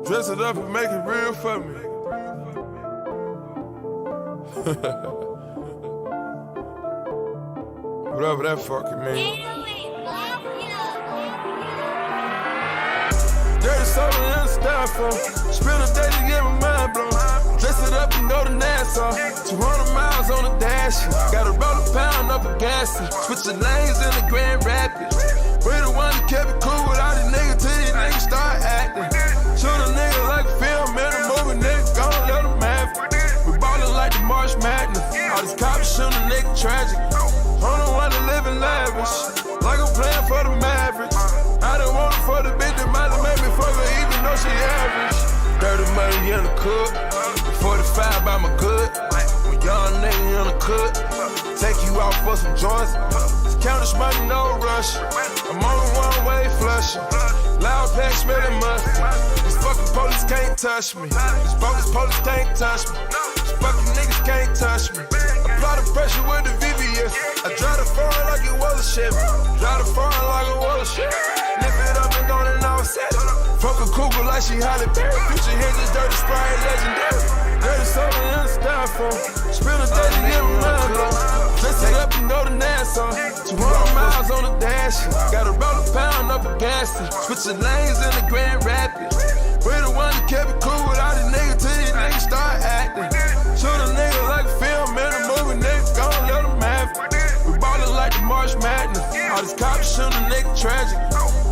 Dress it up and make it real for me. Whatever that fucking means. Dirty soda in the styrofoam. Spend a day to get my mind blown. Dress it up and go to Nassau. 200 miles on the dash. Gotta roll a pound up a gas. Switch the lanes in the Grand Rapids. We the one that kept it cool with all these niggas till these niggas start acting. Shoot a nigga like a film in a movie, nigga, gon' let them have it. We ballin' like the March Madness. All these cops shoot a nigga tragic. I'm the one that live in lavish, like I'm playing for the Mavericks. I done want it for the bitch that might have made me fuck her even though she average. Dirty money in the cook, 45 by my good. When young nigga in the cook, take you out for some joints. Count this money, no rush. I'm on a one-way flush. Loud pack smelling mustard. These fucking police can't touch me. These bogus police can't touch me. These fucking niggas can't touch me. Apply the pressure with the VVS. I drive the foreign like it was a Chevy. Drive the foreign like it was a Chevy. Lift it up and go and all set. Fuck a cougar like she Halle Berry. Future hinges, dirty Sprite, legendary. Dirty soda in the styrofoam. Spend a day to get my mind blown. Dress it up and go to Nassau. 200 miles on the dash. Gotta roll a pound up a gas. Switch the lanes in the Grand Rapids. We the one that kept it cool with all these niggas till these niggas start acting. Shoot a nigga like a film in a movie, nigga, gon' let them have it. We ballin' like the March Madness. All these cops shoot a nigga tragic.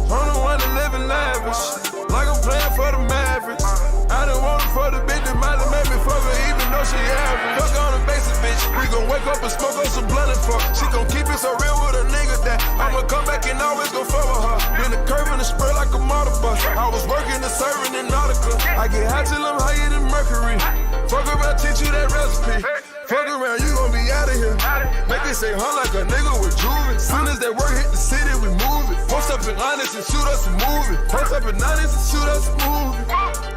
I'm the one that live in lavish, like I'm playing for the Mavericks. I done want it for the bitch that might have made me fuck her even though she average. Fuck on the basic bitch, we gon' wake up and smoke on some blunt and fuck. She gon' keep it so real with a nigga that I'ma come back and always gon' fuck with her. Been the curve and the spray like a motor bus. I was working the serving in Nautica. I get high till I'm higher than Mercury. Fuck around, teach you that recipe. Fuck around, you gon' be out of here. Make it say huh like a nigga with juvie. Soon as that work hit the city, we move it. Post up in Honest and shoot us a movie. Post up in Honest and shoot us a movie.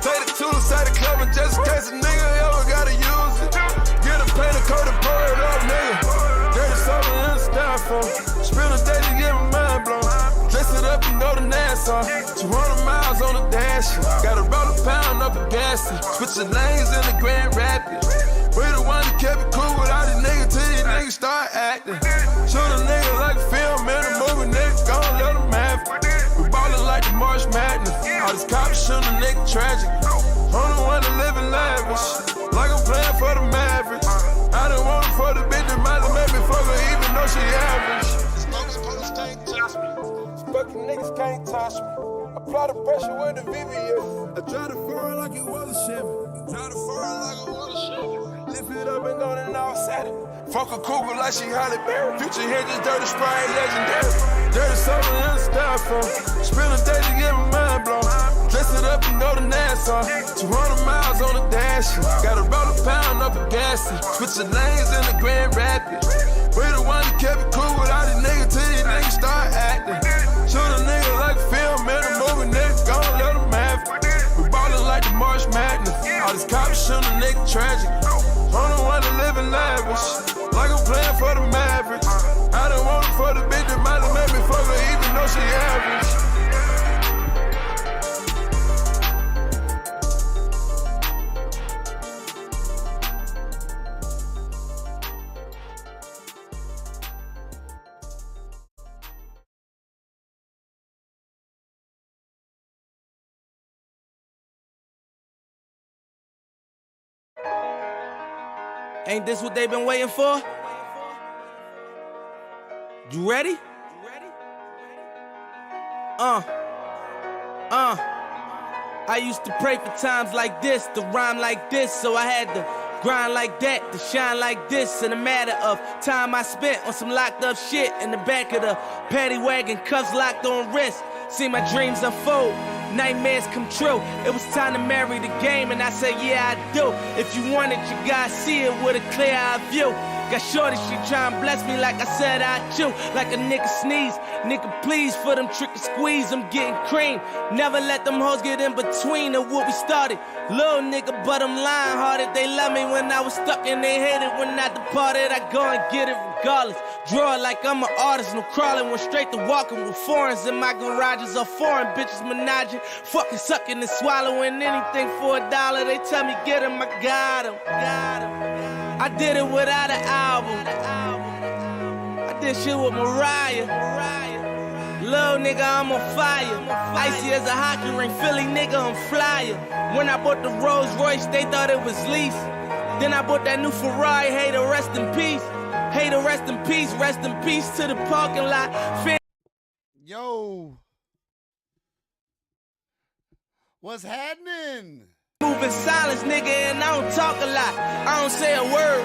Take the tool inside the club and just in case a nigga ever gotta use it. Get a paint a coat and pour it up, nigga. Dirty soda in the styrofoam. Spend a day to get my mind blown. Dress it up and go to Nassau. 200 miles on the dash. Gotta roll a pound up a gas. Switch the lanes in the Grand Rapids. We the one that kept it cool with all these niggas till these niggas start acting. Shoot a nigga like a film in a movie, nigga, gon' let them have it. We ballin' like the March Madness. All these cops shoot a nigga tragic. I'm the one that live in lavish, like I'm playing for the Mavericks. I done want it for the bitch that might have made me fuck her even though she average. As long as police can't touch me, these fucking niggas can't touch me. Apply the pressure with the VVS. I drive the foreign like it was a Chevy. Drive the foreign like it was a Chevy. Lift it up and go and all set it. Fuck a cougar like she Halle Berry. Future hinges, dirty Sprite, legendary. Dirty soda in the styrofoam. Spend a day to get my mind blown. Dress it up and go to Nassau. 200 miles on the dash. Gotta roll a pound up a gas. Switch the lanes in the Grand Rapids. We the one that kept it cool with all these niggas till these niggas start acting. Shoot a nigga like a film in a movie, nigga, gon' let them have it. We ballin' like the March Madness. All these cops shoot a nigga tragic. I'm the one that live in lavish, like I'm playing for the Mavericks. I done want it for the bitch that might have made me fuck her even though she average. Ain't this what they been waiting for? You ready? I used to pray for times like this, to rhyme like this, so I had to grind like that, to shine like this. In a matter of time I spent on some locked up shit in the back of the paddy wagon, cuffs locked on wrist. See my dreams unfold, nightmares come true. It was time to marry the game, and I said, yeah, I do. If you want it, you gotta see it with a clear eye view. Got shorty, she tryna bless me like I said I chew. Like a nigga sneeze, nigga please for them trick and squeeze, I'm getting cream. Never let them hoes get in between of what we started. Little nigga, but I'm lying hearted. They love me when I was stuck and they hated when I departed. I go and get it regardless. Draw like I'm an artist, no crawling, went straight to walking with foreigns in my garages. Of foreign bitches menaging, fucking sucking and swallowing anything for $1. They tell me get him, I got him. I did it without an album. I did shit with Mariah. Little nigga, I'm on fire. Icy as a hockey ring, Philly nigga, I'm flyer. When I bought the Rolls Royce, they thought it was lease. Then I bought that new Ferrari, hey, to rest in peace. Hey, to rest in peace to the parking lot. Yo. What's happening? Moving silence, nigga, and I don't talk a lot. I don't say a word.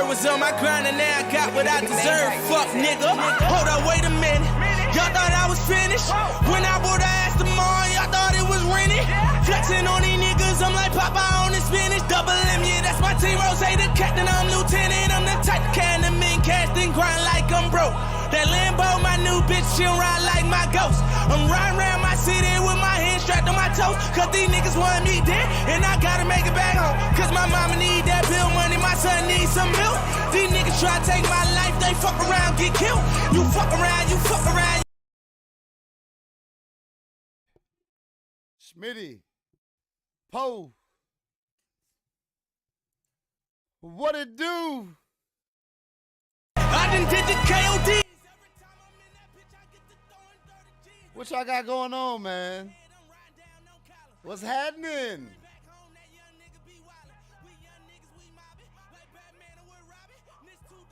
Was on my grind and now I got what I deserve. Fuck, nigga. Hold up, wait a minute. Y'all thought I was finished. When I bought the Aston Martin, y'all thought it was rented. Flexing on these niggas, I'm like Popeye on the spinach. Double M, yeah, that's my team. Rose, the captain, I'm lieutenant. I'm the type can the men casting, grind like I'm broke. That Lambo, my new bitch, she'll ride like my ghost. I'm riding around my city with my hands strapped on my toes. Cause these niggas want me dead, and I gotta make it back home. Cause my mama need that bill money, my son needs some milk. These niggas try to take my life, they fuck around, get killed. You fuck around, you fuck around. Smitty. Poe. What it do? I done did the KOD. What y'all got going on, man? What's happening?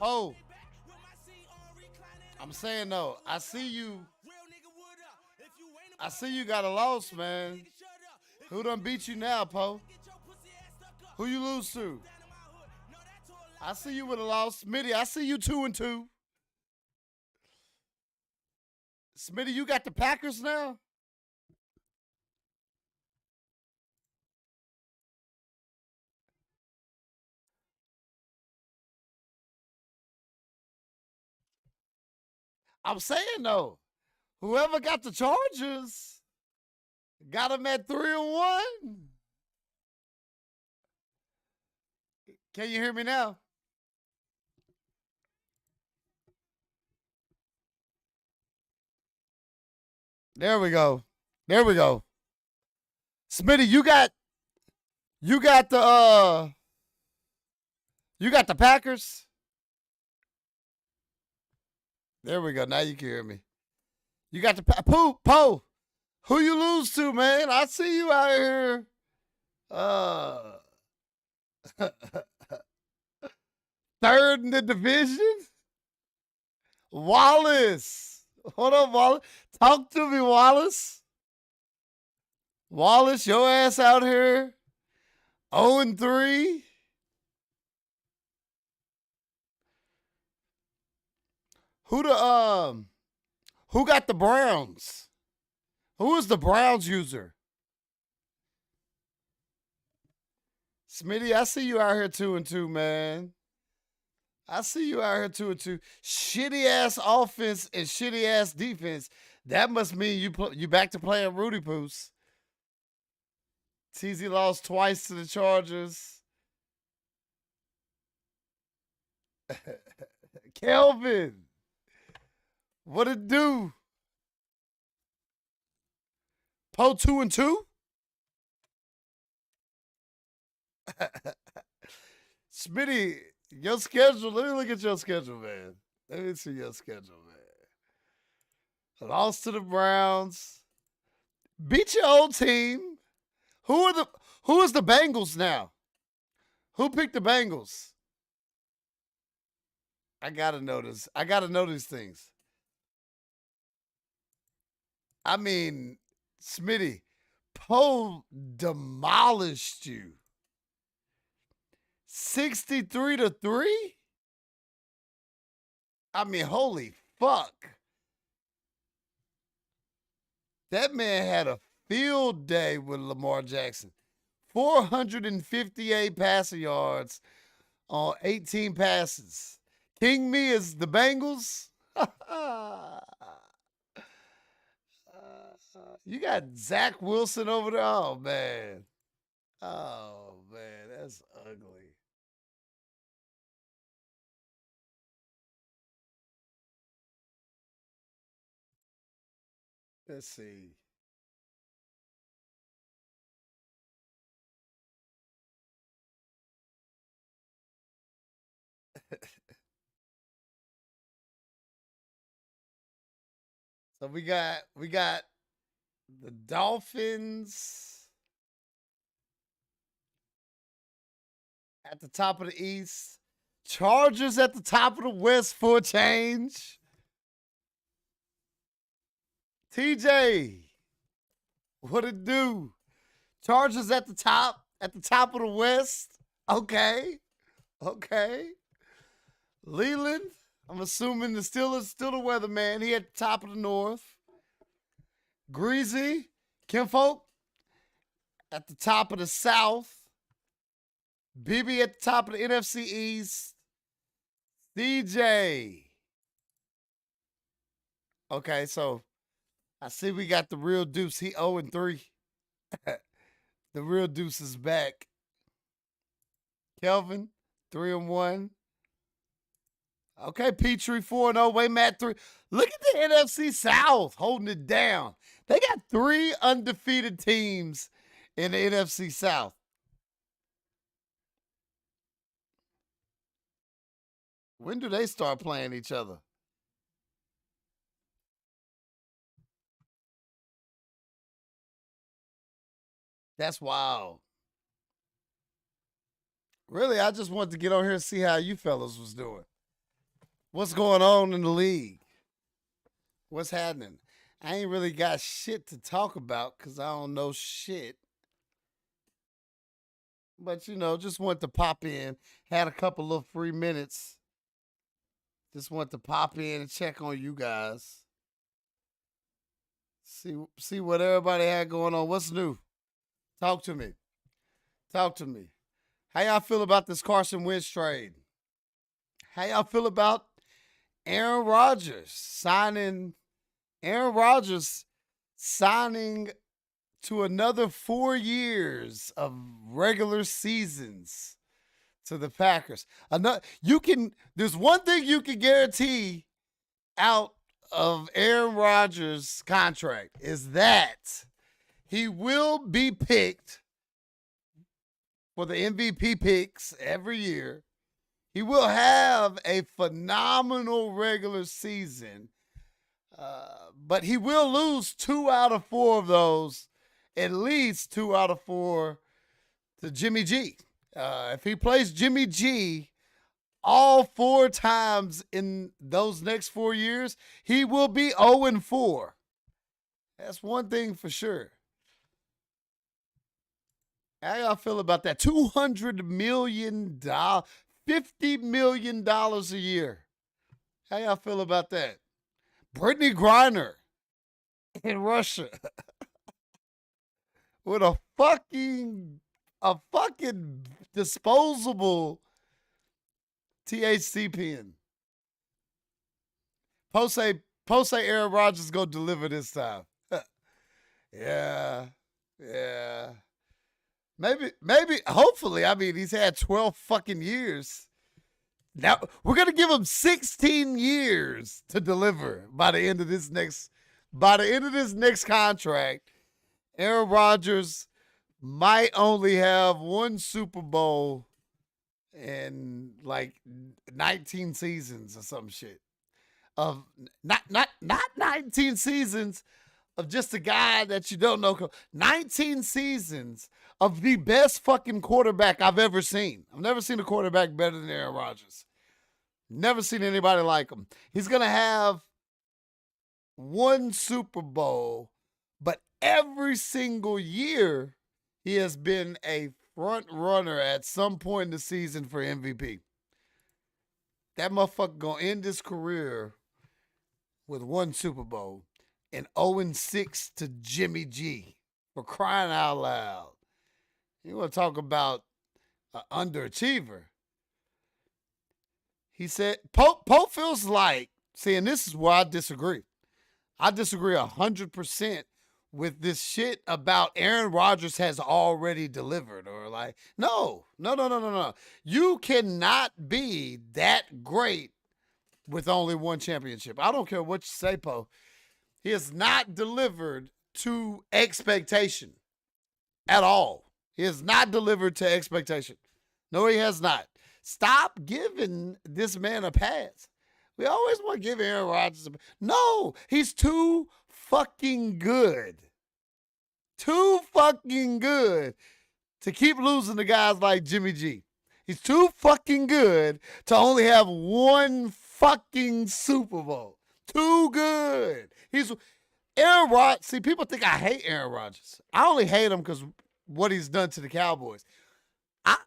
Oh, I'm saying though, I see you got a loss, man. Who done beat you now, Poe? Who you lose to? I see you with a loss. Smitty, I see you 2-2. Smitty, you got the Packers now? I'm saying though, whoever got the Chargers got them at 3-1. Can you hear me now? There we go. There we go. Smitty, you got the Packers? There we go. Now you can hear me. You got the Poe. Who you lose to, man? I see you out here. Third in the division. Wallace. Hold up, Wallace. Talk to me, Wallace. Wallace, your ass out here. 0-3. Who got the Browns? Who is the Browns user? Smitty, I see you out here 2-2, man. I see you out here 2-2. Shitty ass offense and shitty ass defense. That must mean you back to playing Rudy Poos. TZ lost twice to the Chargers. Kelvin, what it do? Poe 2-2? Smitty, your schedule. Let me look at your schedule, man. Let me see your schedule, man. Lost to the Browns. Beat your old team. Who is the Bengals now? Who picked the Bengals? I gotta know this. I gotta know these things. I mean, Smitty, Poe demolished you. 63-3? I mean, holy fuck. That man had a field day with Lamar Jackson. 458 passing yards on 18 passes. King Me is the Bengals. You got Zach Wilson over there. Oh, man. Oh, man. That's ugly. Let's see. So we got the Dolphins at the top of the East. Chargers at the top of the West for a change. TJ, what it do? Chargers at the top of the West. Okay. Leland, I'm assuming the Steelers still the weatherman. He at the top of the North. Greasy, Kinfolk at the top of the South. BB at the top of the NFC East. DJ. Okay, so I see we got the real Deuce. He 0-3. The real Deuce is back. Kelvin, 3-1. Okay, Petrie 4-0. Way Matt 3. Look at the NFC South holding it down. They got 3 undefeated teams in the NFC South. When do they start playing each other? That's wild. Really, I just wanted to get on here and see how you fellas was doing. What's going on in the league? What's happening? I ain't really got shit to talk about because I don't know shit. But, you know, just want to pop in. Had a couple of free minutes. Just want to pop in and check on you guys. See what everybody had going on. What's new? Talk to me. Talk to me. How y'all feel about this Carson Wentz trade? How y'all feel about Aaron Rodgers signing to another 4 years of regular seasons to the Packers? There's one thing you can guarantee out of Aaron Rodgers' contract is that he will be picked for the MVP picks every year. He will have a phenomenal regular season, but he will lose 2 out of 4 of those, at least 2 out of 4 to Jimmy G. If he plays Jimmy G all 4 times in those next 4 years, he will be 0-4. That's one thing for sure. How y'all feel about that? $200 million, $50 million a year. How y'all feel about that? Brittany Griner in Russia with a fucking disposable THC pen. Post say Aaron Rodgers gonna deliver this time. Yeah. Maybe, hopefully. I mean, he's had 12 fucking years. Now, we're going to give him 16 years to deliver by the end of this next contract. Aaron Rodgers might only have 1 Super Bowl in like 19 seasons or some shit. Of not 19 seasons of just a guy that you don't know. 19 seasons of the best fucking quarterback I've ever seen. I've never seen a quarterback better than Aaron Rodgers. Never seen anybody like him. He's going to have 1 Super Bowl, but every single year he has been a front runner at some point in the season for MVP. That motherfucker going to end his career with 1 Super Bowl and 0-6 to Jimmy G, for crying out loud. You want to talk about an underachiever? He said, Pope feels like, see, and this is where I disagree. I disagree 100% with this shit about Aaron Rodgers has already delivered, or like, no. You cannot be that great with only 1 championship. I don't care what you say, Pope. He has not delivered to expectation at all. He has not delivered to expectation. No, he has not. Stop giving this man a pass. We always want to give Aaron Rodgers a pass. No, he's too fucking good. Too fucking good to keep losing to guys like Jimmy G. He's too fucking good to only have one fucking Super Bowl. Too good. He's Aaron Rodgers. See, people think I hate Aaron Rodgers. I only hate him because what he's done to the Cowboys.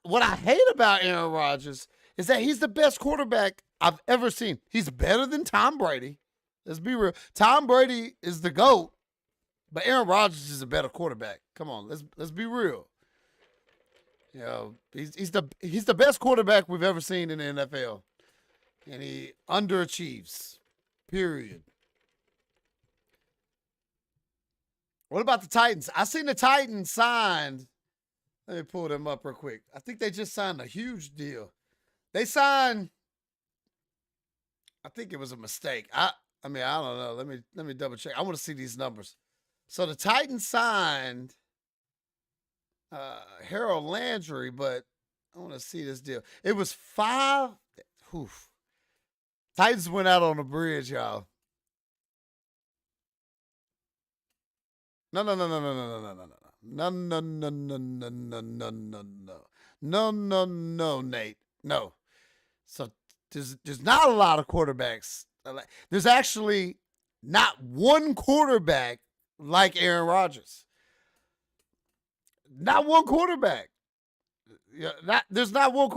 What I hate about Aaron Rodgers is that he's the best quarterback I've ever seen. He's better than Tom Brady. Let's be real. Tom Brady is the GOAT, but Aaron Rodgers is a better quarterback. Come on, let's be real. You know, he's the best quarterback we've ever seen in the NFL, and he underachieves. Period. What about the Titans? I seen the Titans signed. Let me pull them up real quick. I think they just signed a huge deal. They signed. I think it was a mistake. I mean, I don't know. Let me double check. I want to see these numbers. So the Titans signed Harold Landry, but I want to see this deal. It was 5. Oof. Titans went out on the bridge, y'all. No, Nate. No. So there's not a lot of quarterbacks. There's actually not one quarterback like Aaron Rodgers. Not one quarterback. There's not one.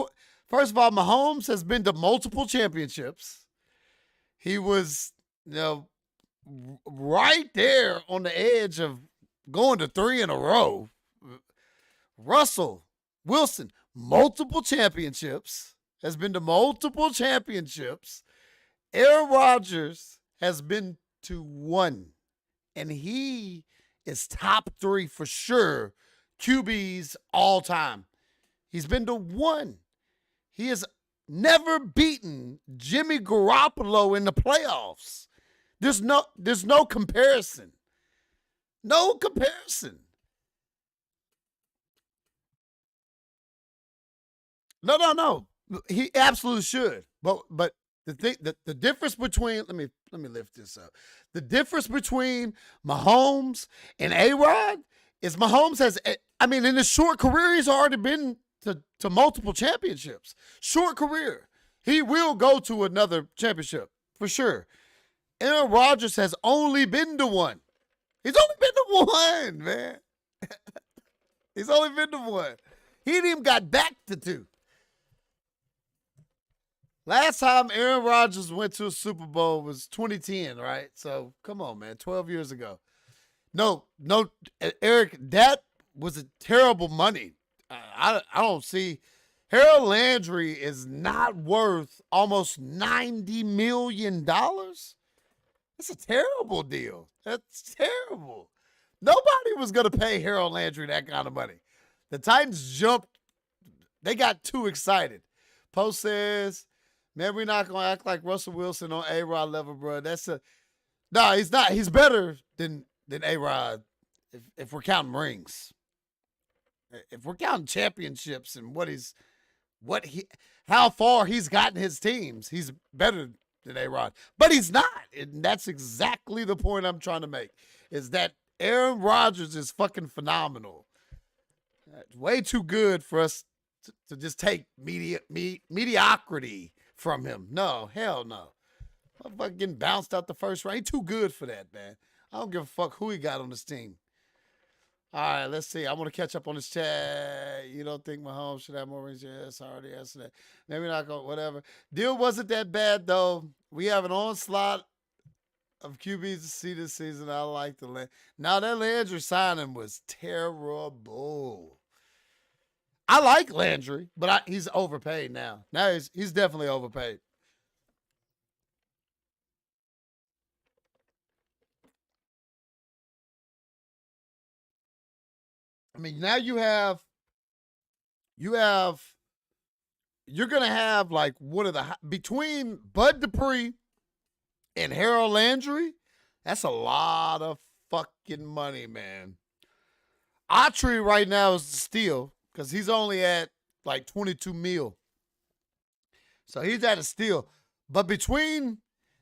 First of all, Mahomes has been to multiple championships. He was, right there on the edge of going to 3 in a row. Russell Wilson, multiple championships, has been to multiple championships. Aaron Rodgers has been to 1, and he is top 3 for sure QBs all time. He's been to 1. He has never beaten Jimmy Garoppolo in the playoffs. There's no comparison. No comparison. No. He absolutely should. But the difference between let me lift this up. The difference between Mahomes and A-Rod is Mahomes has, in his short career, he's already been to multiple championships. Short career. He will go to another championship for sure. Aaron Rodgers has only been to 1. He's only been to 1, man. He's only been to 1. He ain't even got back to 2. Last time Aaron Rodgers went to a Super Bowl was 2010, right? So, come on, man. 12 years ago. No, Eric, that was a terrible money. I don't see. Harold Landry is not worth almost $90 million. That's a terrible deal. That's terrible. Nobody was going to pay Harold Landry that kind of money. The Titans jumped. They got too excited. Post says, man, we're not going to act like Russell Wilson on A-Rod level, bro. No, he's not. He's better than A-Rod if we're counting rings. If we're counting championships and how far he's gotten his teams, he's better than A-Rod. But he's not. And that's exactly the point I'm trying to make, is that Aaron Rodgers is fucking phenomenal. Way too good for us to just take mediocrity from him. No, hell no. Motherfucker getting bounced out the first round. He too good for that, man. I don't give a fuck who he got on this team. All right, let's see. I want to catch up on this chat. You don't think Mahomes should have more rings? Yes, I already answered that. Maybe not going, whatever. Deal wasn't that bad, though. We have an onslaught of QBs to see this season. I like the land. Now, that Landry signing was terrible. I like Landry, but he's overpaid now. Now he's definitely overpaid. Now you're going to have like one of the, between Bud Dupree and Harold Landry, That's a lot of fucking money, man. Autry right now is the steal because he's only at like 22 mil. So he's at a steal. But between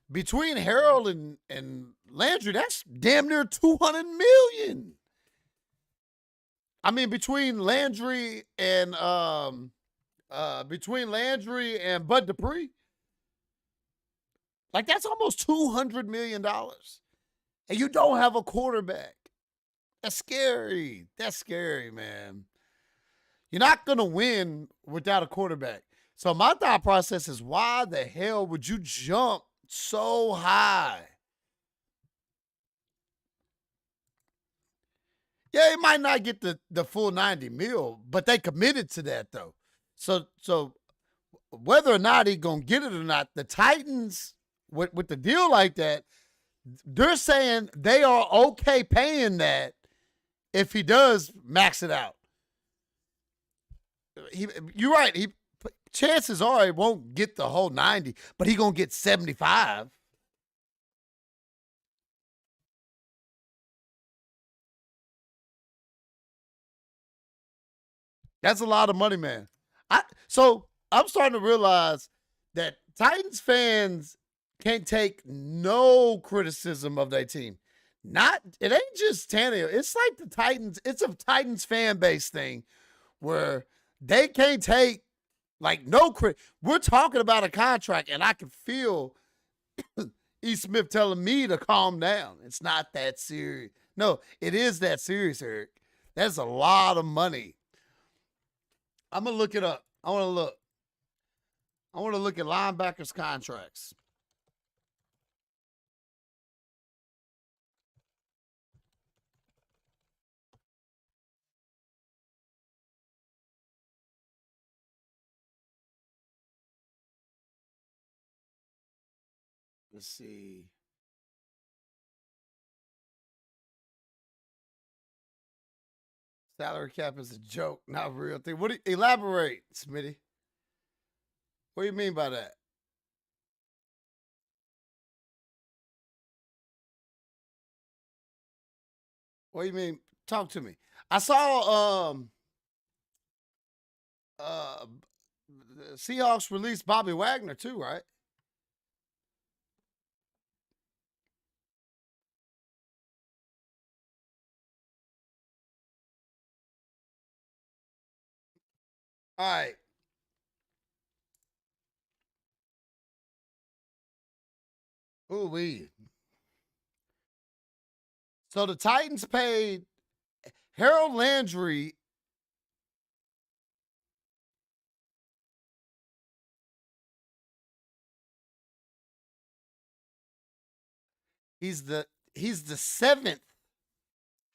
Harold and Landry, that's damn near 200 million. I mean, between Landry and Bud Dupree, like that's almost $200 million. And you don't have a quarterback. That's scary. That's scary, man. You're not going to win without a quarterback. So my thought process is, why the hell would you jump so high? Yeah, he might not get the full 90 mil, but they committed to that, though. So whether or not he's going to get it or not, the Titans, with the deal like that, they're saying they are okay paying that if he does max it out. You're right. Chances are he won't get the whole 90, but he's going to get 75. That's a lot of money, man. So I'm starting to realize that Titans fans can't take no criticism of their team. It ain't just Tannehill. It's like the Titans. It's a Titans fan base thing where they can't take like no credit. We're talking about a contract, and I can feel E. Smith telling me to calm down. It's not that serious. No, it is that serious, Eric. That's a lot of money. I'm gonna look it up. I want to look at linebackers' contracts. Let's see. Salary cap is a joke, not a real thing. Elaborate, Smitty? What do you mean by that? What do you mean? Talk to me. I saw the Seahawks released Bobby Wagner too, right? All right. Ooh wee. So the Titans paid Harold Landry he's the seventh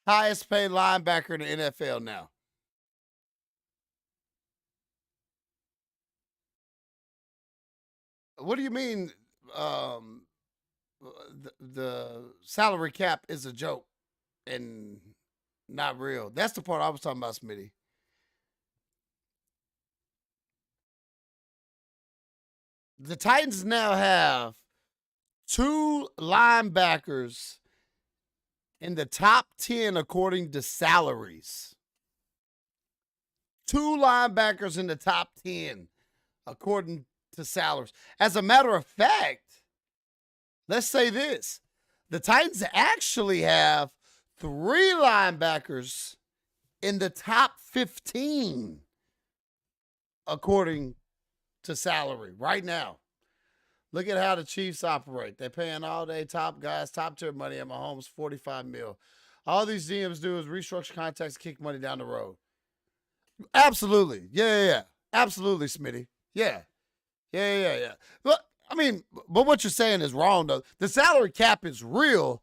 highest paid linebacker in the NFL now. What do you mean the salary cap is a joke and not real? That's the part I was talking about, Smitty. The Titans now have 2 linebackers in the top 10 according to salaries. 2 linebackers in the top 10 according to salaries. As a matter of fact, let's say this. The Titans actually have 3 linebackers in the top 15 according to salary right now. Look at how the Chiefs operate. They're paying all day top guys, top tier money at Mahomes, 45 mil. All these GMs do is restructure contracts, kick money down the road. Absolutely. Yeah. Absolutely, Smitty. Yeah. But what you're saying is wrong, though. The salary cap is real.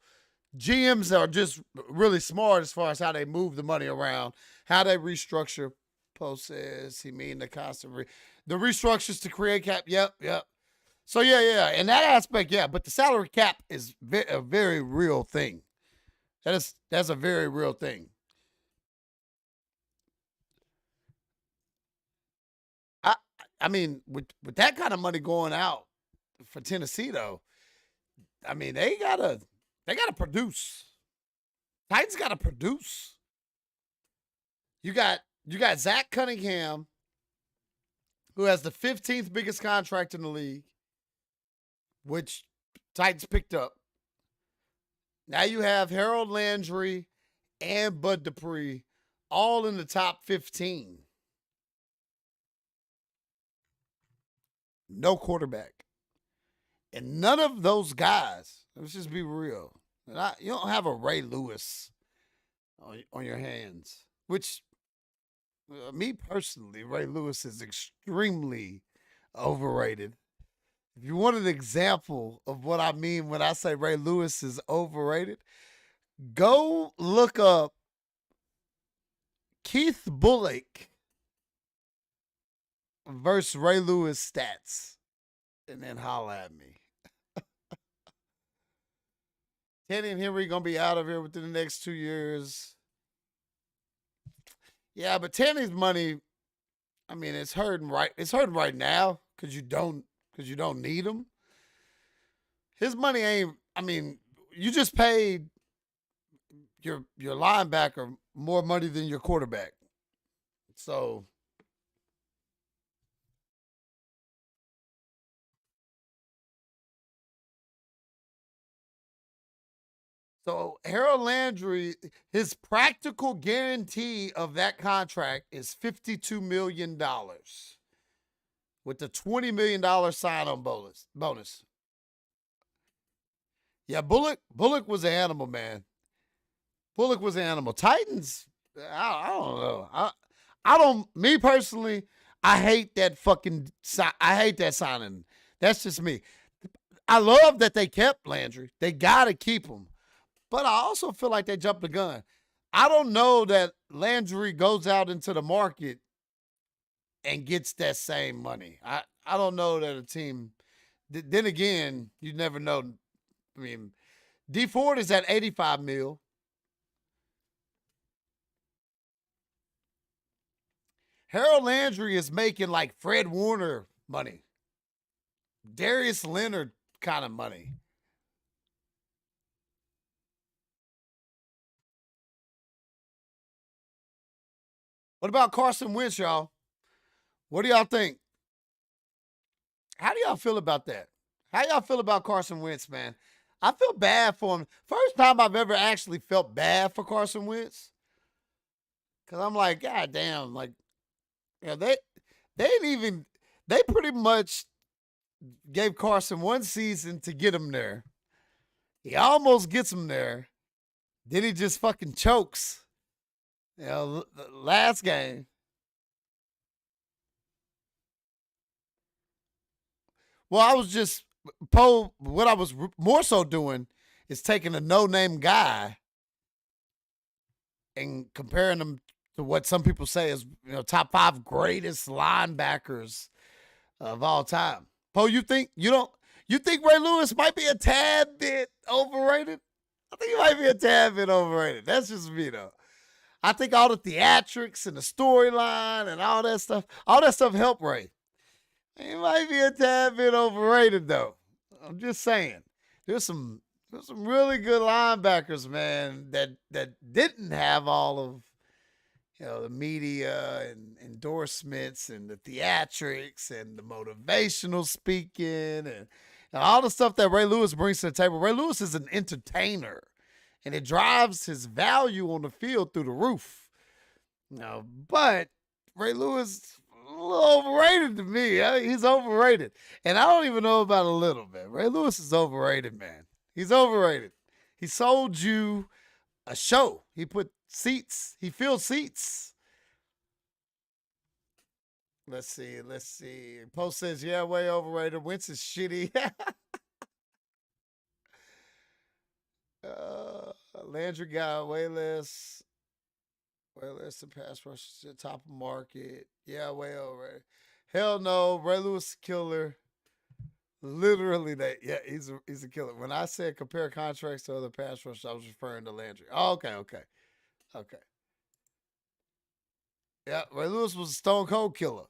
GMs are just really smart as far as how they move the money around, how they restructure. Post says he mean the constant the restructures to create cap. Yep. So yeah. In that aspect, yeah. But the salary cap is a very real thing. That's a very real thing. I mean, with that kind of money going out for Tennessee, though, I mean, they gotta They got to produce. Titans got to produce. You got Zach Cunningham, who has the 15th biggest contract in the league, which Titans picked up. Now you have Harold Landry and Bud Dupree all in the top 15. No quarterback. And none of those guys, let's just be real, you don't have a Ray Lewis on your hands, which, me personally, Ray Lewis is extremely overrated. If you want an example of what I mean when I say Ray Lewis is overrated, go look up Keith Bullock versus Ray Lewis stats and then holla at me. Kenny and Henry going to be out of here within the next 2 years. Yeah, but Tanny's money, I mean, it's hurting right now because you don't need him. His money ain't, I mean, you just paid your linebacker more money than your quarterback. So Harold Landry, his practical guarantee of that contract is $52 million with the $20 million sign-on bonus. Yeah, Bullock was an animal, man. Bullock was an animal. Titans, I don't know. Me personally, I hate that signing. That's just me. I love that they kept Landry. They got to keep him. But I also feel like they jumped the gun. I don't know that Landry goes out into the market and gets that same money. I don't know that a team. Then again, you never know. I mean, D Ford is at $85 million. Harold Landry is making like Fred Warner money, Darius Leonard kind of money. What about Carson Wentz, y'all? What do y'all think? How do y'all feel about that? How y'all feel about Carson Wentz, man? I feel bad for him. First time I've ever actually felt bad for Carson Wentz. Because I'm like, God damn, like, yeah, they pretty much gave Carson one season to get him there. He almost gets him there. Then he just fucking chokes. You know, the last game. Well, I was just, what I was more so doing is taking a no-name guy and comparing him to what some people say is, top 5 greatest linebackers of all time. Poe, you think Ray Lewis might be a tad bit overrated? I think he might be a tad bit overrated. That's just me, though. I think all the theatrics and the storyline and all that stuff helped Ray. He might be a tad bit overrated, though. I'm just saying. There's some really good linebackers, man, that didn't have all of the media and endorsements and the theatrics and the motivational speaking and all the stuff that Ray Lewis brings to the table. Ray Lewis is an entertainer, and it drives his value on the field through the roof. But Ray Lewis, a little overrated to me. He's overrated. And I don't even know about a little, man. Ray Lewis is overrated, man. He's overrated. He sold you a show. He put seats. He filled seats. Let's see. Post says, yeah, way overrated. Wentz is shitty. Landry got way less than pass rushers at top of market. Yeah, way overrated. Hell no. Ray Lewis killer. Literally he's a killer. When I said compare contracts to other pass rushers, I was referring to Landry. Oh, okay. Yeah, Ray Lewis was a stone cold killer.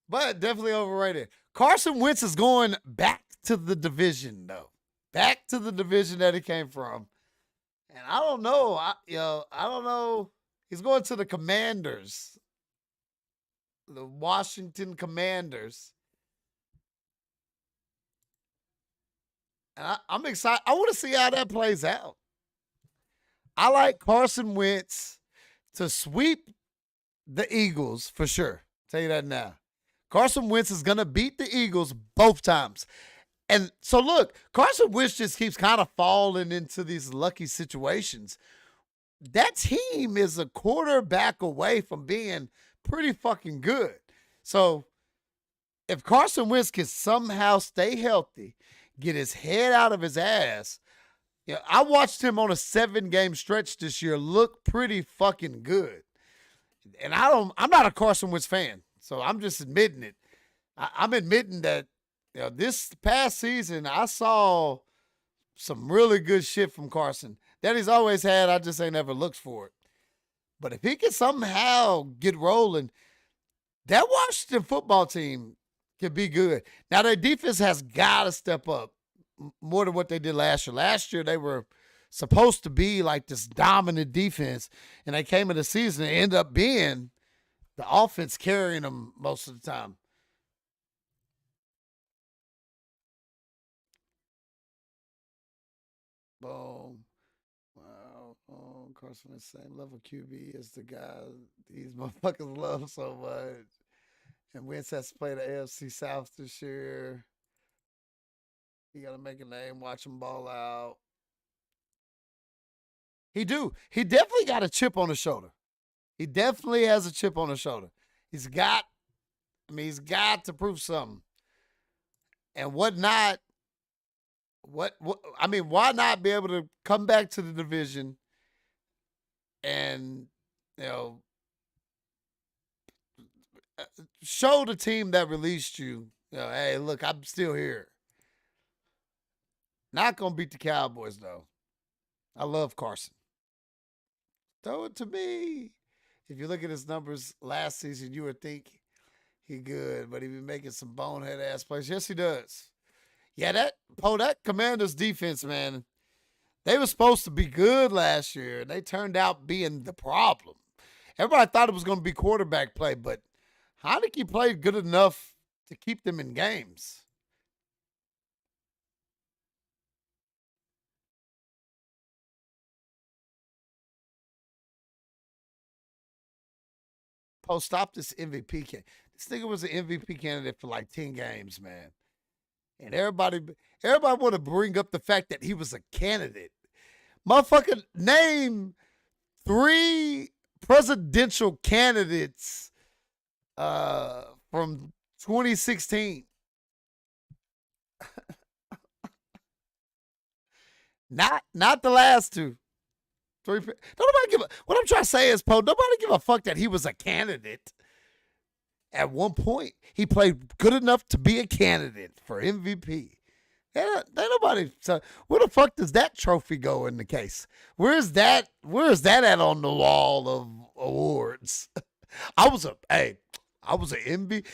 But definitely overrated. Carson Wentz is going back to the division, though. back to the division that he came from. And I don't know. I don't know. He's going to the Commanders, the Washington Commanders. And I'm excited. I want to see how that plays out. I like Carson Wentz to sweep the Eagles for sure. Tell you that now. Carson Wentz is going to beat the Eagles both times. And so, look, Carson Wentz just keeps kind of falling into these lucky situations. That team is a quarterback away from being pretty fucking good. So, if Carson Wentz can somehow stay healthy, get his head out of his ass, I watched him on a 7-game stretch this year look pretty fucking good. And I'm not a Carson Wentz fan, so I'm just admitting it. I'm admitting that this past season, I saw some really good shit from Carson that he's always had. I just ain't never looked for it. But if he can somehow get rolling, that Washington football team can be good. Now, their defense has got to step up more than what they did last year. Last year, they were supposed to be like this dominant defense, and they came in the season and ended up being the offense carrying them most of the time. Boom. Wow. Oh, Carson is the same level QB as the guy these motherfuckers love so much. And Wentz has to play the AFC South this year. He got to make a name, watch him ball out. He do. He definitely got a chip on his shoulder. He definitely has a chip on his shoulder. He's got to prove something. And why not be able to come back to the division and, show the team that released you, hey, look, I'm still here. Not going to beat the Cowboys, though. I love Carson. Throw it to me. If you look at his numbers last season, you would think he good, but he be making some bonehead ass plays. Yes, he does. Yeah, that Commanders defense, man, they were supposed to be good last year, and they turned out being the problem. Everybody thought it was going to be quarterback play, but Heinicke played good enough to keep them in games. Stop this MVP candidate. This nigga was an MVP candidate for like 10 games, man. And everybody want to bring up the fact that he was a candidate. Motherfucker, name 3 presidential candidates from 2016. Not the last 2. 3. What I'm trying to say is, nobody give a fuck that he was a candidate. At one point, he played good enough to be a candidate for MVP. Nobody. So where the fuck does that trophy go in the case? Where's that at on the wall of awards? I was an MVP.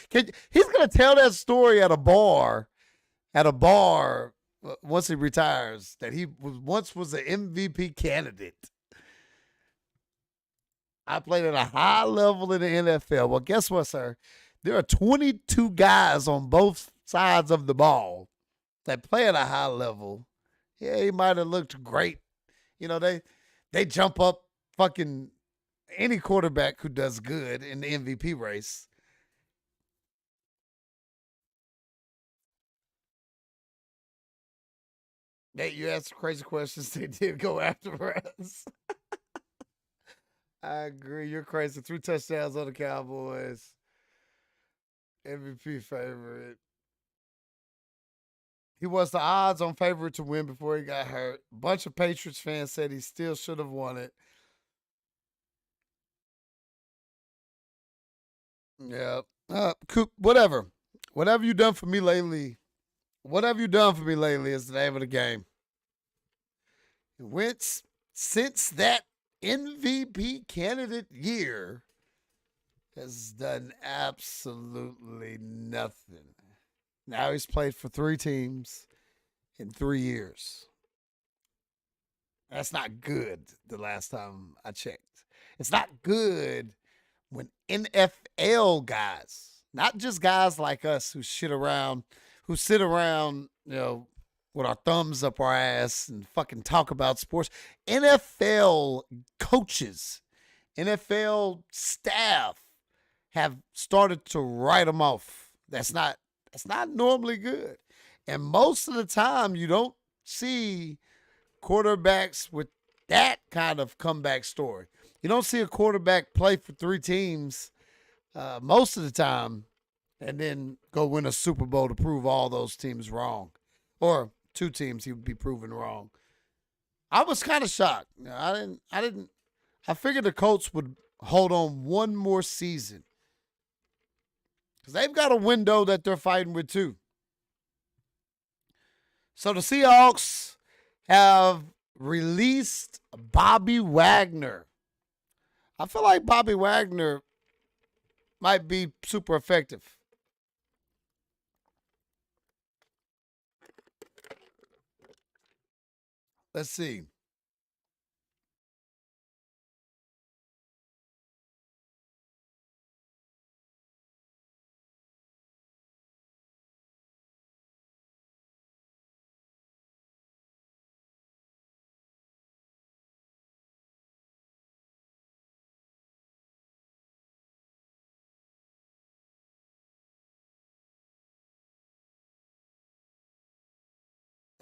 He's gonna tell that story at a bar. Once he retires, that he once was an MVP candidate. I played at a high level in the NFL. Well, guess what, sir? There are 22 guys on both sides of the ball that play at a high level. Yeah, he might have looked great. They jump up fucking any quarterback who does good in the MVP race. Nate, you asked crazy questions. They did go after us. I agree. You're crazy. 3 touchdowns on the Cowboys. MVP favorite. He was the odds-on favorite to win before he got hurt. A bunch of Patriots fans said he still should have won it. Yeah. Whatever. What have you done for me lately? What have you done for me lately is the name of the game. Wentz, since that MVP candidate year, has done absolutely nothing. Now he's played for 3 teams. in 3 years. That's not good the last time I checked. It's not good when NFL guys, not just guys like us who sit around, with our thumbs up our ass and fucking talk about sports. NFL coaches, NFL staff have started to write them off. That's not normally good. And most of the time you don't see quarterbacks with that kind of comeback story. You don't see a quarterback play for 3 teams most of the time and then go win a Super Bowl to prove all those teams wrong. Or 2 teams he would be proven wrong. I was kind of shocked. I figured the Colts would hold on one more season. Because they've got a window that they're fighting with too. So the Seahawks have released Bobby Wagner. I feel like Bobby Wagner might be super effective. Let's see.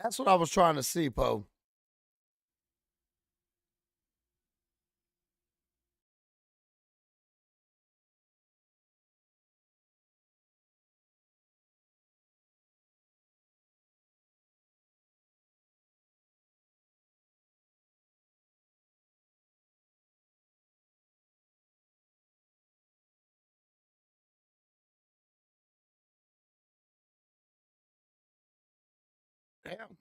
That's what I was trying to see, Poe. Damn.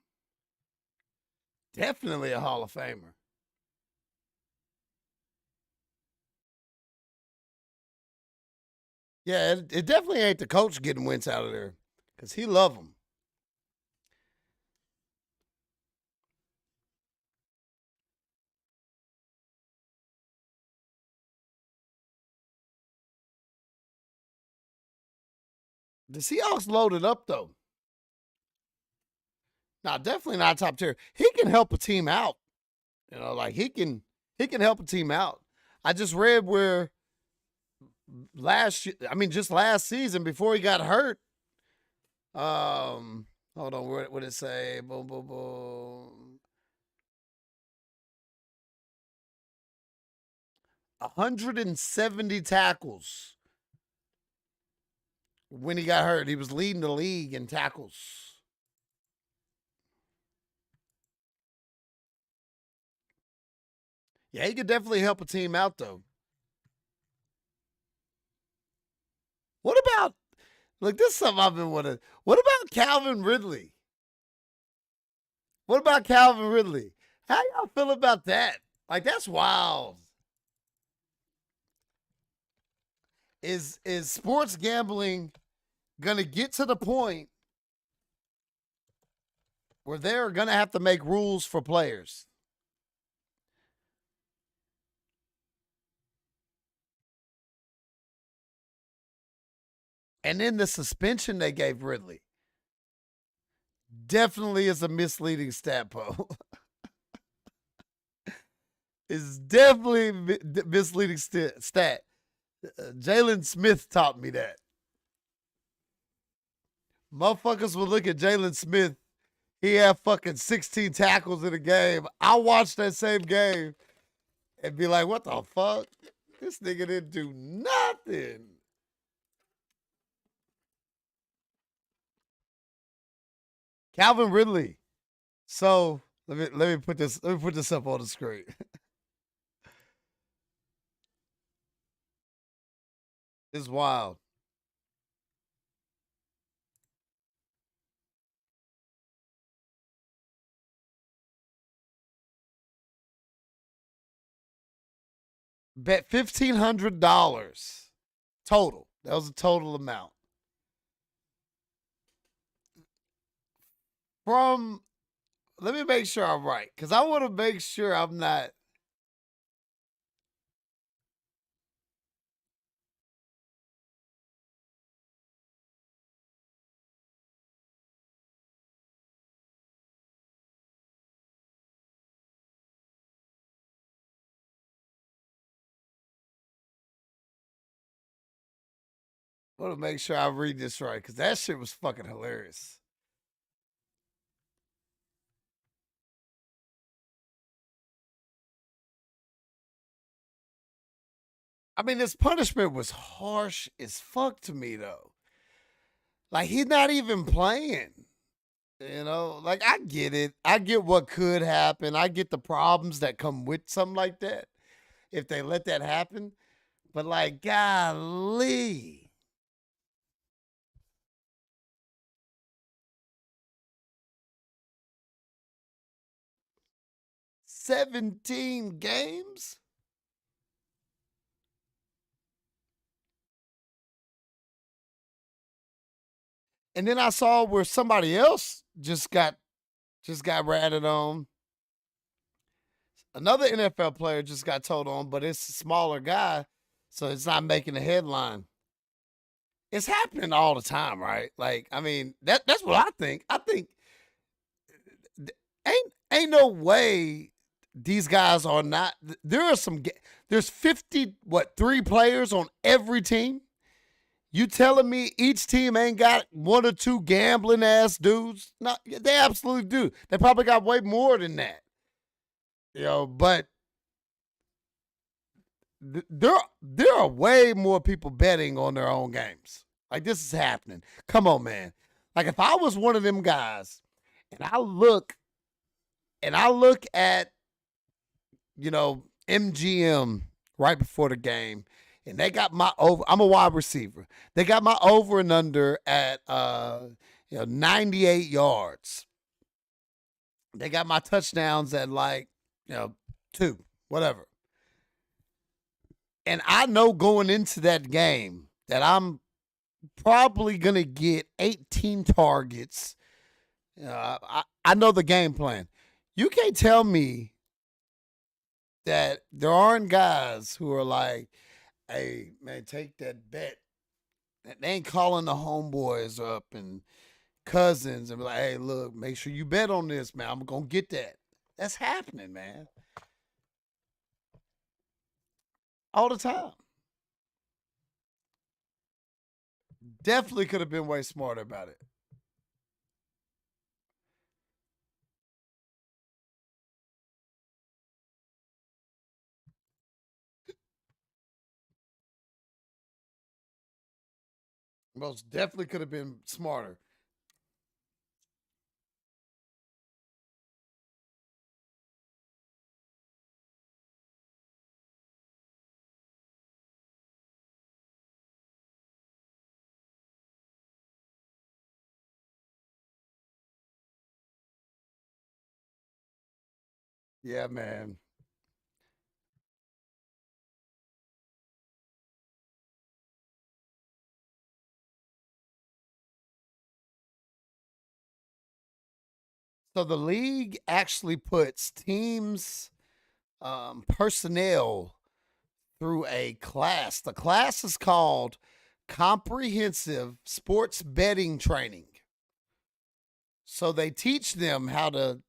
Definitely a Hall of Famer. Yeah, it definitely ain't the coach getting Wentz out of there because he love him. The Seahawks loaded up though. Now, definitely not top tier. He can help a team out. Like he can help a team out. I just read where just last season before he got hurt. Hold on, what did it say? Boom, boom, boom. 170 tackles. When he got hurt, he was leading the league in tackles. Yeah, he could definitely help a team out, though. What about, look, this is something I've been wanting. What about Calvin Ridley? What about Calvin Ridley? How y'all feel about that? Like, that's wild. Is sports gambling going to get to the point where they're going to have to make rules for players? And then the suspension they gave Ridley definitely is a misleading stat, Poe. It's definitely misleading stat. Jalen Smith taught me that. Motherfuckers will look at Jalen Smith. He had fucking 16 tackles in a game. I watched that same game and be like, what the fuck? This nigga didn't do nothing. Calvin Ridley. So let me put this up on the screen. It's wild. Bet $1,500 total. That was a total amount. From, let me make sure I'm right, because I want to make sure I'm not. I want to make sure I read this right, because that shit was fucking hilarious. I mean, this punishment was harsh as fuck to me, though. Like, he's not even playing. You know, like, I get it. I get what could happen. I get the problems that come with something like that if they let that happen. But, like, golly. "17 games?" And then I saw where somebody else just got ratted on. Another NFL player just got told on, but it's a smaller guy, so it's not making the headline. It's happening all the time, right? Like, I mean, that's what I think. I think ain't no way these guys are not. There are there's 3 players on every team. You telling me each team ain't got 1 or 2 gambling ass dudes? No, they absolutely do. They probably got way more than that. You know, but there are way more people betting on their own games. Like, this is happening. Come on, man. Like, if I was one of them guys and I look at, you know, MGM right before the game, and they got my over. I'm a wide receiver. They got my over and under at 98 yards. They got my touchdowns at, like, 2, whatever. And I know going into that game that I'm probably gonna get 18 targets. I know the game plan. You can't tell me that there aren't guys who are like, "Hey, man, take that bet." They ain't calling the homeboys up and cousins and be like, "Hey, look, make sure you bet on this, man. I'm going to get that." That's happening, man. All the time. Definitely could have been way smarter about it. Most definitely could have been smarter. Yeah, man. So the league actually puts teams' personnel through a class. The class is called Comprehensive Sports Betting Training. So they teach them how to,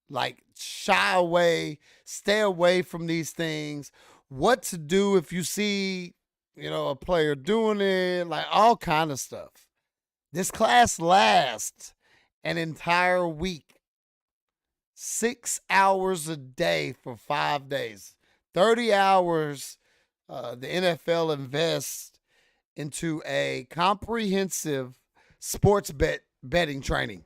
like, shy away, stay away from these things, what to do if you see, a player doing it, like all kind of stuff. This class lasts an entire week, 6 hours a day for 5 days, 30 hours. The NFL invests into a comprehensive sports betting training.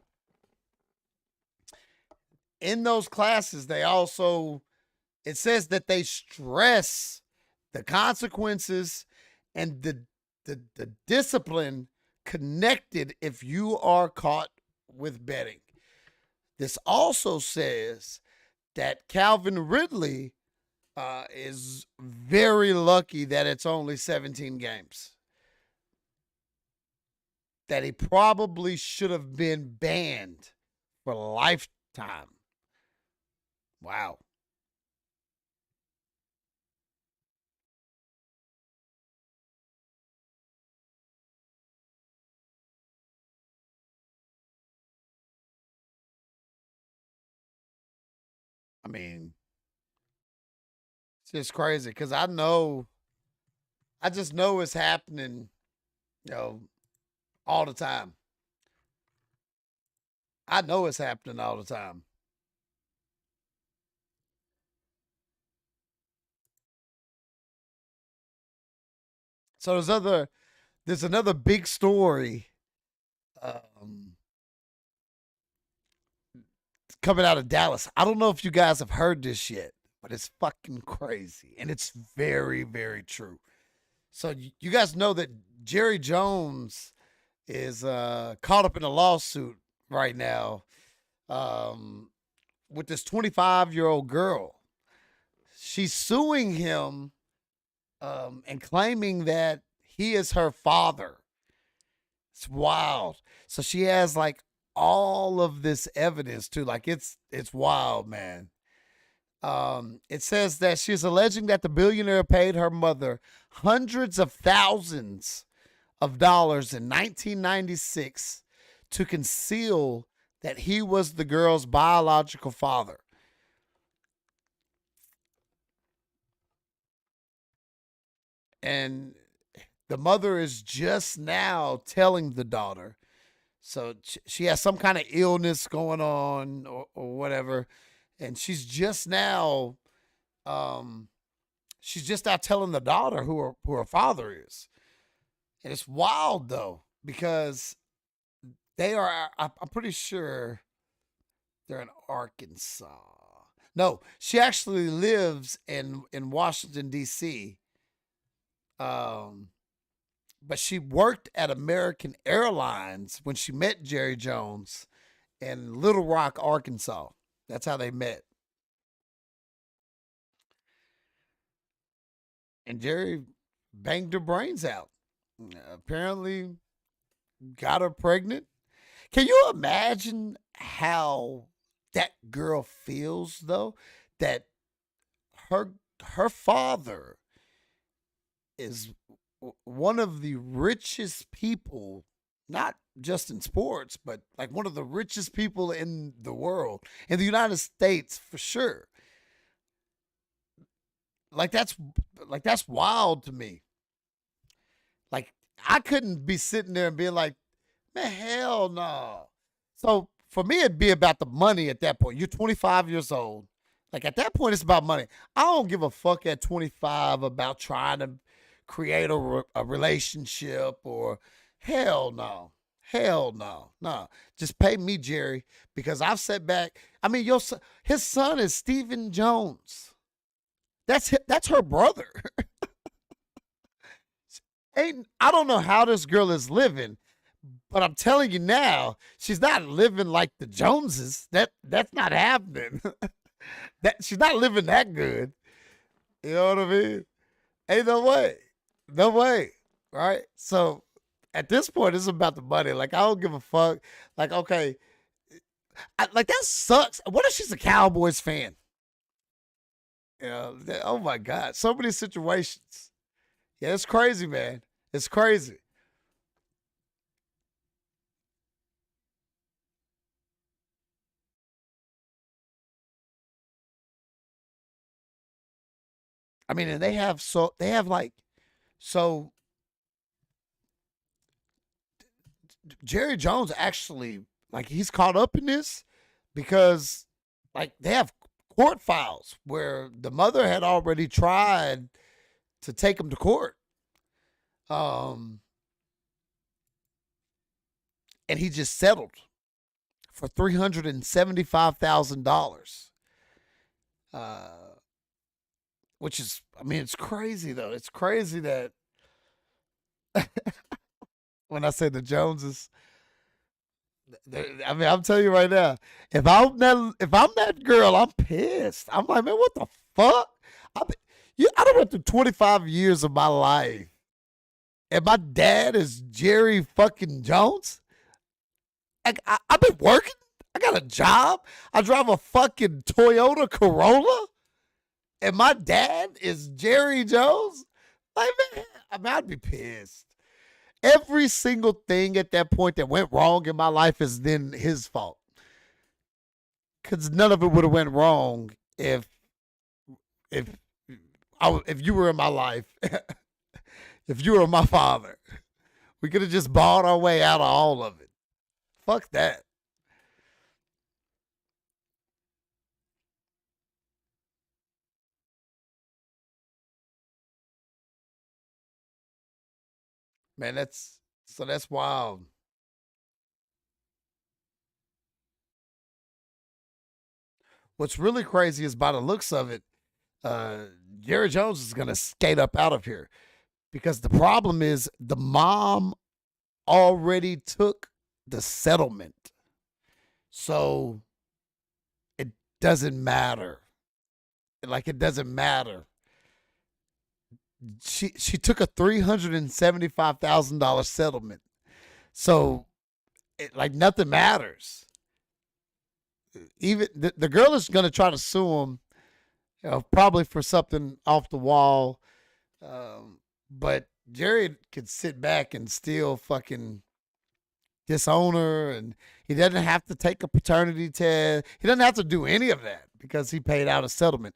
In those classes, it says that they stress the consequences and the discipline connected if you are caught with betting. This also says that Calvin Ridley is very lucky that it's only 17 games. that he probably should have been banned for lifetime. Wow. I mean, it's just crazy because I just know it's happening, all the time. I know it's happening all the time. So there's another big story coming out of Dallas. I don't know if you guys have heard this yet, but it's fucking crazy and it's very, very true. So you guys know that Jerry Jones is caught up in a lawsuit right now with this 25-year-old girl. She's suing him and claiming that he is her father. It's wild. So she has like all of this evidence too. Like it's wild, man. It says that she's alleging that the billionaire paid her mother hundreds of thousands of dollars in 1996 to conceal that he was the girl's biological father. And the mother is just now telling the daughter. So she has some kind of illness going on or whatever. And she's just now telling the daughter who her father is. And it's wild though, because they are, I'm pretty sure they're in Arkansas. No, she actually lives in Washington, D.C. But she worked at American Airlines when she met Jerry Jones in Little Rock, Arkansas. That's how they met. And Jerry banged her brains out. Apparently got her pregnant. Can you imagine how that girl feels though? That her father is one of the richest people, not just in sports, but like one of the richest people in the world, in the United States for sure. Like that's wild to me. Like I couldn't be sitting there and being like, man, hell no. So for me, it'd be about the money at that point. You're 25 years old. Like at that point, it's about money. I don't give a fuck at 25 about trying to create a relationship or hell no. Hell no. No. Just pay me, Jerry, because I've sat back. I mean, his son is Stephen Jones. That's her brother. I don't know how this girl is living, but I'm telling you now, she's not living like the Joneses. That's not happening. She's not living that good. You know what I mean? Ain't no way. No way. Right? So at this point, it's about the money. Like, I don't give a fuck. Like, okay. Like, that sucks. What if she's a Cowboys fan? Oh my God. So many situations. Yeah, it's crazy, man. It's crazy. I mean, and they have Jerry Jones actually, like, he's caught up in this because, like, they have court files where the mother had already tried to take him to court. And he just settled for $375,000. Which is, I mean, it's crazy though. It's crazy that when I say the Joneses, I mean, I'm telling you right now, if I'm that girl, I'm pissed. I'm like, man, what the fuck? I done went through 25 years of my life, and my dad is Jerry fucking Jones. I've been working. I got a job. I drive a fucking Toyota Corolla, and my dad is Jerry Jones. Like, man, I mean, I'd be pissed. Every single thing at that point that went wrong in my life is then his fault. Because none of it would have went wrong if you were in my life, if you were my father. We could have just bought our way out of all of it. Fuck that. Man, that's wild. What's really crazy is by the looks of it, Jerry Jones is gonna skate up out of here because the problem is the mom already took the settlement, so it doesn't matter. Like, it doesn't matter. She took a $375,000 settlement, so like nothing matters. Even the girl is gonna try to sue him, probably for something off the wall. But Jerry could sit back and still fucking disown her, and he doesn't have to take a paternity test. He doesn't have to do any of that because he paid out a settlement.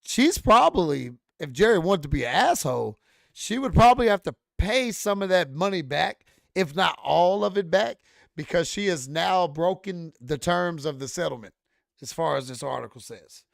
She's probably, if Jerry wanted to be an asshole, she would probably have to pay some of that money back, if not all of it back, because she has now broken the terms of the settlement, as far as this article says.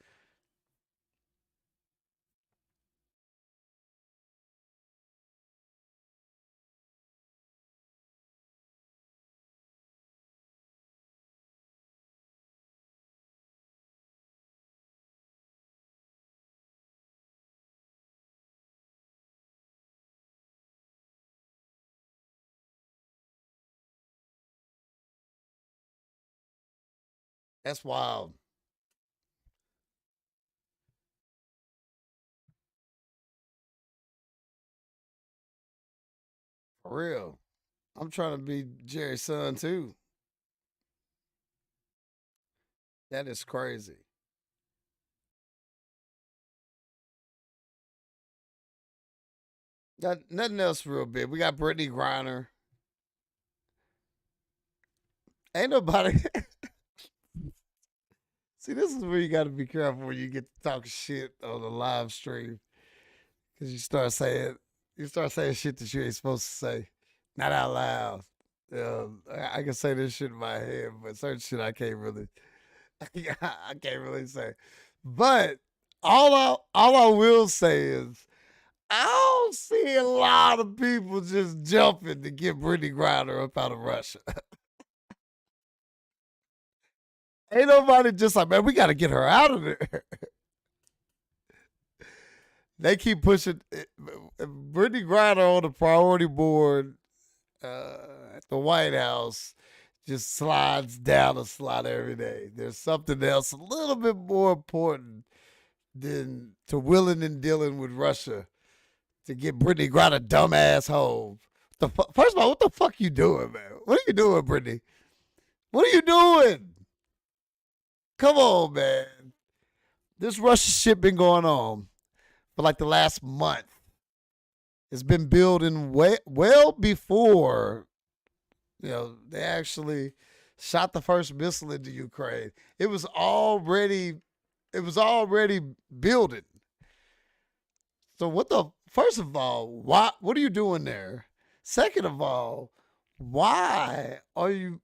That's wild. For real. I'm trying to be Jerry's son too. That is crazy. Got nothing else real big. We got Brittany Griner. Ain't nobody. See, this is where you got to be careful when you get to talk shit on the live stream, because you start saying shit that you ain't supposed to say, not out loud. I can say this shit in my head, but certain shit I can't really, I can't really say. But all I will say is, I don't see a lot of people just jumping to get Brittany Griner up out of Russia. Ain't nobody just like, man, we got to get her out of there. They keep pushing Brittany Griner on the priority board at the White House. Just slides down a slot every day. There's something else a little bit more important than to willing and dealing with Russia to get Brittany Griner dumbass home. First of all, what the fuck you doing, man? What are you doing, Brittany? What are you doing? Come on, man. This Russia shit been going on for like the last month. It's been building well before, they actually shot the first missile into Ukraine. It was already building. So first of all, what are you doing there? Second of all, why do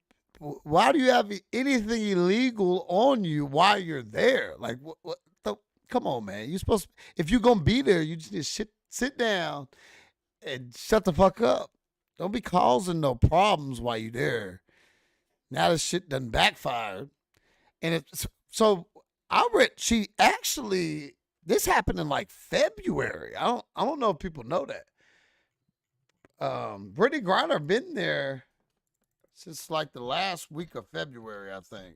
you have anything illegal on you while you're there? Like, come on, man. You supposed to, if you're gonna be there, you just sit down and shut the fuck up. Don't be causing no problems while you're there. Now this shit done backfired, and I read this happened in like February. I don't know if people know that. Brittany Griner been there since like the last week of February, I think.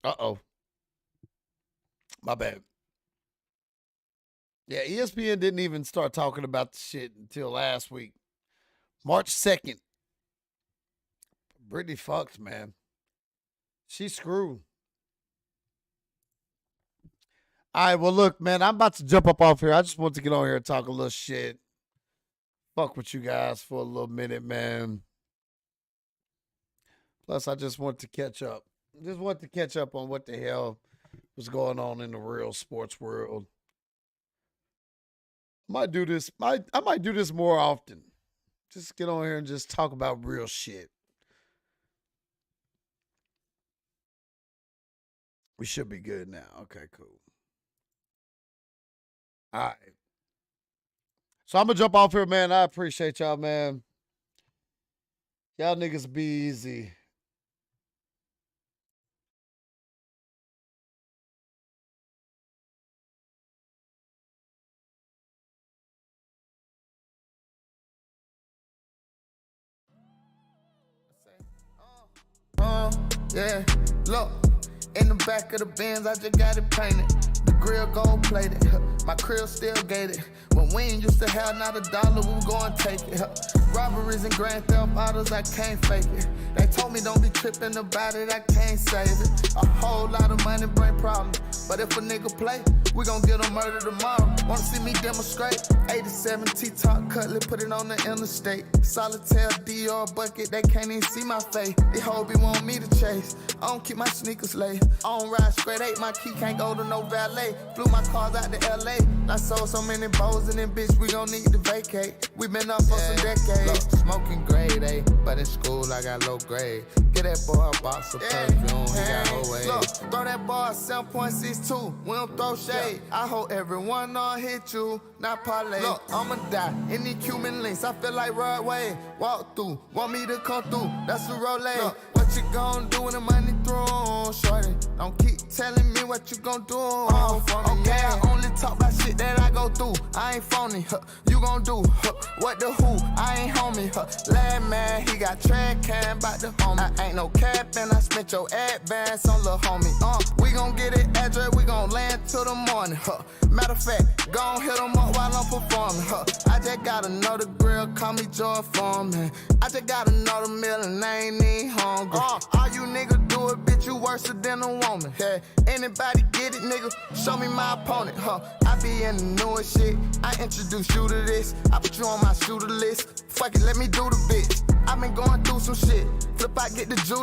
Uh-oh. My bad. Yeah, ESPN didn't even start talking about the shit until last week. March 2nd. Brittany fucked, man. She's screwed. All right, well, look, man, I'm about to jump up off here. I just want to get on here and talk a little shit. Fuck with you guys for a little minute, man. Plus, I just want to catch up. Just want to catch up on what the hell was going on in the real sports world. I might do this. I might do this more often. Just get on here and just talk about real shit. We should be good now. Okay, cool. All right. So I'm going to jump off here, man. I appreciate y'all, man. Y'all niggas be easy. Yeah, look, in the back of the Benz, I just got it painted. The grill gold plated, my crib still gated. When we ain't used to have not $1, we gon' take it. Robberies and grand theft autos, I can't fake it. They told me don't be tripping about it, I can't save it. A whole lot of money bring problems, but if a nigga play, we gon' get him murdered tomorrow. Wanna see me demonstrate? 87 T-top cutlet, put it on the interstate. Solitaire Dior bucket, they can't even see my face. These hoes be want me to chase. I don't keep my sneakers late. I don't ride straight 8, my key can't go to no valet. Flew my cars out to LA. I sold so many bows in this bitch, we gon' need to vacate. We been up for some decades. Look, smoking grade A, but in school I got low grade. Get that boy a box of perfume, he got whole way. Look, throw that boy 7.62, we don't throw shade. I hope everyone on hit you, not parlay. Look, I'ma die in these Cuban links, I feel like Rod Wave. Walk through, want me to come through, that's the Rolay. Look, what you gon' do when the money through, shorty? Don't keep telling me what you gon' do. Okay, I only talk about shit that I go through. I ain't phony, you gon' do what the who? I ain't homie. Lad man, he got track can bout the homie. I ain't no cap and I spent your advance on lil' homie. We gon' get it address, we gon' land till the morning. Matter of fact, gon' hit him up while I'm performing. I just got another grill, call me Joy Foreman. I just got another meal and I ain't even hungry. All you niggas do it, bitch, you worse than a woman. Yeah, anybody get it, nigga? Show me my opponent, I be in the newest shit. I introduce you to this. I put you on my shooter list. Fuck it, let me do the bitch. I been going through some shit. Flip out, get the jewelry.